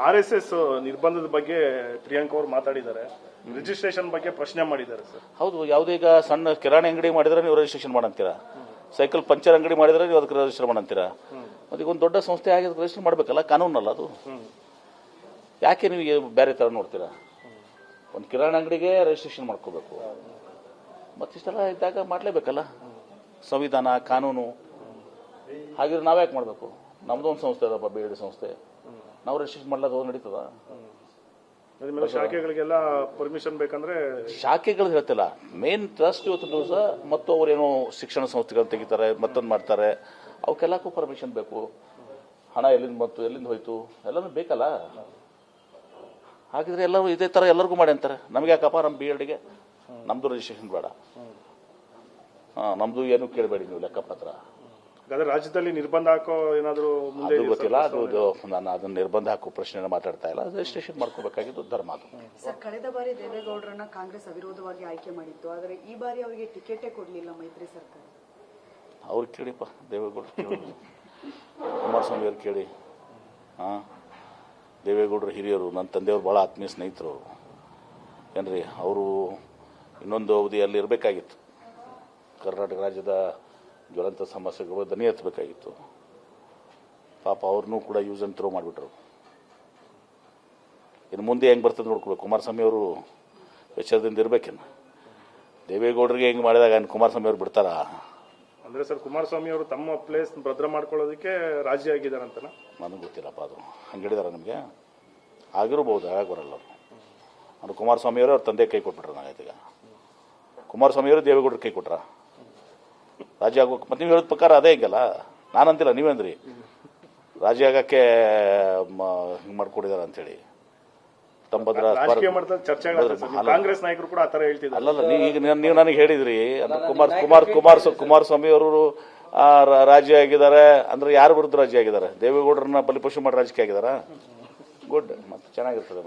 RSS ನಿರ್ಬಂಧದ ಬಗ್ಗೆ ಪ್ರಿಯಾಂಕ್ ಅವರು ಮಾತಾಡಿದ್ದಾರೆ, ರಿಜಿಸ್ಟ್ರೇಷನ್ ಬಗ್ಗೆ ಪ್ರಶ್ನೆ ಮಾಡಿದ್ದಾರೆ ಸರ್. ಹೌದು, ಯಾವುದೇ ಈಗ ಸಣ್ಣ ಕಿರಾಣಿ ಅಂಗಡಿ ಮಾಡಿದ್ರೆ ನೀವು ರಿಜಿಸ್ಟ್ರೇಷನ್ ಮಾಡಂತೀರಾ, ಸೈಕಲ್ ಪಂಚರ್ ಅಂಗಡಿ ಮಾಡಿದ್ರೆ ನೀವು ಅದಕ್ಕೆ ರಿಜಿಸ್ಟರ್ ಮಾಡಂತೀರಾ, ಮತ್ತೆ ಈಗ ಒಂದು ದೊಡ್ಡ ಸಂಸ್ಥೆ ಆಗಿ ರಿಜಿಸ್ಟರ್ ಮಾಡಬೇಕಲ್ಲ, ಕಾನೂನಲ್ಲ ಅದು. ಯಾಕೆ ನೀವು ಬೇರೆ ಥರ ನೋಡ್ತೀರಾ? ಒಂದು ಕಿರಾಣಿ ಅಂಗಡಿಗೆ ರಿಜಿಸ್ಟ್ರೇಷನ್ ಮಾಡ್ಕೋಬೇಕು, ಮತ್ತಿಷ್ಟೆಲ್ಲ ಇದ್ದಾಗ ಮಾಡಲೇಬೇಕಲ್ಲ, ಸಂವಿಧಾನ ಕಾನೂನು. ಹಾಗಿದ್ರೆ ನಾವ್ಯಾಕೆ ಮಾಡಬೇಕು? ನಮ್ದು ಒಂದು ಸಂಸ್ಥೆ ಅದಪ್ಪ, BED ಸಂಸ್ಥೆ, ನಾವು ರಿಜಿಸ್ಟ್ರೇಷನ್ ಮಾಡ್ಲಾದ ನಡೀತದ? ಶಾಖೆಗಳಿಗೆಲ್ಲ ಪರ್ಮಿಷನ್ ಬೇಕಂದ್ರೆ ಶಾಖೆಗಳು ಹೇಳ್ತಿಲ್ಲ, ಮೇನ್ ಟ್ರಸ್ಟ್ ಇವತ್ತು ದಿವಸ ಮತ್ತು ಅವರೇನೋ ಶಿಕ್ಷಣ ಸಂಸ್ಥೆಗಳು ತೆಗಿತಾರೆ, ಮತ್ತೊಂದು ಮಾಡ್ತಾರೆ, ಅವಕ್ಕೆಲ್ಲಕ್ಕೂ ಪರ್ಮಿಷನ್ ಬೇಕು. ಹಣ ಎಲ್ಲಿಂದ ಬಂತು, ಎಲ್ಲಿಂದ ಹೋಯ್ತು, ಎಲ್ಲನೂ ಬೇಕಲ್ಲ. ಹಾಗಿದ್ರೆ ಎಲ್ಲರೂ ಇದೇ ಥರ ಎಲ್ಲರಿಗೂ ಮಾಡಿ ಅಂತಾರೆ. ನಮಗೆ ಯಾಕಪ್ಪ ನಮ್ಮ BEDಗೆ ನಮ್ಮದು ರಿಜಿಸ್ಟ್ರೇಷನ್ ಬೇಡ, ನಮ್ಮದು ಏನು ಕೇಳಬೇಡಿ ನೀವು ಲೆಕ್ಕಪತ್ರ. ರಾಜ್ಯದಲ್ಲಿ ನಿರ್ಬಂಧ ಹಾಕೋ ಏನಾದರೂ ಅದು ಗೊತ್ತಿಲ್ಲ, ಅದು ನಾನು ಅದನ್ನ ನಿರ್ಬಂಧ ಹಾಕೋ ಪ್ರಶ್ನೆ ಮಾತಾಡ್ತಾ ಇಲ್ಲ. ರಿಜಿಸ್ಟ್ರೇಷನ್ ಮಾಡ್ಕೋಬೇಕಾಗಿದ್ದು ಧರ್ಮ ಅದು. ಸರ್, ಕಳೆದ ಬಾರಿ ದೇವೇಗೌಡರನ್ನ ಕಾಂಗ್ರೆಸ್ ಅವಿರೋಧವಾಗಿ ಆಯ್ಕೆ ಮಾಡಿತ್ತು, ಆದರೆ ಈ ಬಾರಿ ಅವರಿಗೆ ಟಿಕೆಟೇ ಕೊಡಲಿಲ್ಲ ಮೈತ್ರಿ ಸರ್ಕಾರ. ಅವ್ರಿಗೆ ಕೇಳಿಪ್ಪ, ದೇವೇಗೌಡರು ಕೇಳಿ, ಕುಮಾರಸ್ವಾಮಿ ಅವ್ರು ಕೇಳಿ. ದೇವೇಗೌಡರು ಹಿರಿಯರು, ನನ್ನ ತಂದೆಯವರು ಭಾಳ ಆತ್ಮೀಯ ಸ್ನೇಹಿತರು ಅವರು. ಏನ್ರಿ, ಅವರು ಇನ್ನೊಂದು ಅವಧಿಯಲ್ಲಿ ಇರಬೇಕಾಗಿತ್ತು, ಕರ್ನಾಟಕ ರಾಜ್ಯದ ಜ್ವಲಂತ ಸಮಸ್ಯೆಗಳು ದನಿ ಎತ್ತಬೇಕಾಗಿತ್ತು. ಪಾಪ ಅವ್ರನ್ನೂ ಕೂಡ ಯೂಸ್ ಅಂಡ್ ಥ್ರೋ ಮಾಡಿಬಿಟ್ರು. ಇನ್ನು ಮುಂದೆ ಹೆಂಗೆ ಬರ್ತದೆ ನೋಡ್ಕೊಬೇಕು. ಕುಮಾರಸ್ವಾಮಿ ಅವರು ಎಚ್ಚರದಿಂದ ಇರಬೇಕೇನು? ದೇವೇಗೌಡರಿಗೆ ಹೆಂಗೆ ಮಾಡಿದಾಗ ಕುಮಾರಸ್ವಾಮಿ ಅವ್ರು ಬಿಡ್ತಾರಾ? ಅಂದ್ರೆ ಸರ್, ಕುಮಾರಸ್ವಾಮಿ ಅವರು ತಮ್ಮ ಪ್ಲೇಸ್ ಭದ್ರ ಮಾಡ್ಕೊಳ್ಳೋದಕ್ಕೆ ರಾಜಿ ಆಗಿದ್ದಾರಂತ ನನಗೆ ಗೊತ್ತಿಲ್ಲಪ್ಪ. ಅದು ಹಂಗೆ ಹೇಳಿದಾರ ನಿಮಗೆ? ಆಗಿರ್ಬೋದು, ಆಗ ಬರಲ್ಲ ಅವರು. ಅದು ಕುಮಾರಸ್ವಾಮಿ ಅವರು ಅವ್ರ ತಂದೆ ಕೈ ಕೊಟ್ಬಿಟ್ರು. ನಾಗೈತೀಗ ಕುಮಾರಸ್ವಾಮಿ ಅವರು ದೇವೇಗೌಡರು ಕೈ ಕೊಟ್ರ ರಾಜಿ ಆಗ್ಬೇಕು. ಮತ್ತೆ ನೀವು ಹೇಳಿದ ಪ್ರಕಾರ ಅದೇ ಹಿಂಗಲ್ಲ, ನಾನಂತಿಲ್ಲ, ನೀವೇಂದ್ರಿ ರಾಜಿ ಆಗಕ್ಕೆ ಹಿಂಗೆ ಮಾಡ್ಕೊಡಿದಾರ ಅಂತೇಳಿ. ಕಾಂಗ್ರೆಸ್ ನಾಯಕರು ಕೂಡ ಆತರ ಹೇಳ್ತಿದ್ದಾರೆ. ಅಲ್ಲಲ್ಲ, ಈಗ ನೀವು ನನಗೆ ಹೇಳಿದ್ರಿ ಕುಮಾರಸ್ವಾಮಿ ಅವರು ರಾಜಿ ಆಗಿದ್ದಾರೆ ಅಂದ್ರೆ ಯಾರ ವಿರುದ್ಧ ರಾಜಿ ಆಗಿದ್ದಾರೆ? ದೇವೇಗೌಡರನ್ನ ಬಲಿಪಶು ಮಾಡಿ ರಾಜಕೀಯ ಆಗಿದಾರ? ಗುಡ್, ಮತ್ತೆ ಚೆನ್ನಾಗಿರ್ತದೆ.